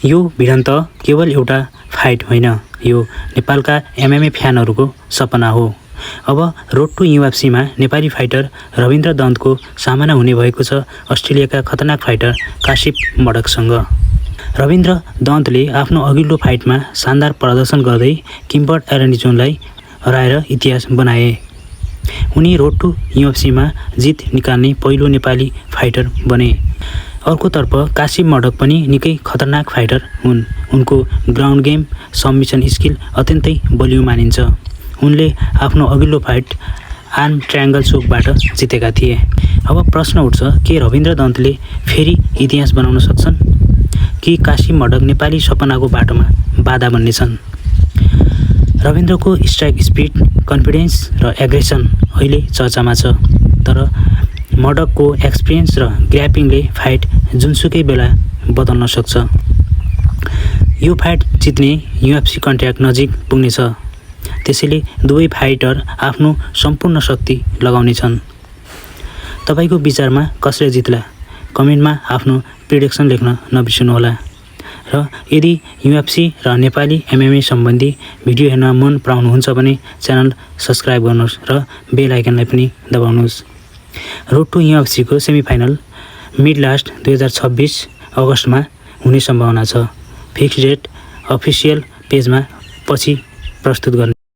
यो भिडन्त केवल एउटा फाइट होइन, यो नेपालका एमएमए फ्यानहरूको सपना हो। अब रोड टु यूएफसीमा नेपाली फाइटर रविन्द्र दन्तको सामना हुने भएको छ अस्ट्रेलियाका खतरनाक फाइटर कासिप मडकसँग। रविन्द्र दन्तले आफ्नो अघिल्लो फाइटमा शानदार प्रदर्शन गर्दै किम्बर्ट एरनिजोनलाई हराएर इतिहास बनाए। उनी रोड टु यूएफसीमा जित निकाल्ने पहिलो नेपाली फाइटर बने। अर्कोतर्फ कासिप मडक पनि निकै खतरनाक फाइटर हुन्। उनको ग्राउन्ड गेम, सबमिसन स्किल अत्यन्तै बलियो मानिन्छ। उनले आफ्नो अघिल्लो फाइट आर्म ट्रायङ्गल चोकबाट जितेका थिए। अब प्रश्न उठ्छ, के रविन्द्र दन्तले फेरि इतिहास बनाउन सक्छन् कि कासिप मडक नेपाली सपनाको बाटोमा बाधा बन्नेछन्? रविन्द्रको स्ट्राइक स्पिड, कन्फिडेन्स र एग्रेसन अहिले चर्चामा छ, तर मडकको एक्सपिरियन्स र ग्र्याप्लिङले फाइट जुनसुकै बेला बदल्न सक्छ। यो फाइट जित्ने यूएफसी कन्ट्र्याक्ट नजिक पुग्नेछ, त्यसैले दुवै फाइटर आफ्नो सम्पूर्ण शक्ति लगाउनेछन्। तपाईको विचारमा कसले जित्ला? कमेन्टमा आफ्नो प्रिडिक्सन लेख्न नबिर्सनुहोला। र यदि यूएफसी र नेपाली एमएमए सम्बन्धी भिडियो हेर्न मन पराउनुहुन्छ भने च्यानल सब्स्क्राइब गर्नुहोस् र बेल आइकनलाई पनि दबाउनुहोस्। रोड टु यूएफसीको सेमिफाइनल मिड लास्ट 2026 अगस्तमा हुने सम्भावना छ। फिक्स डेट अफिसियल पेजमा पछि प्रस्तुत गर्ने।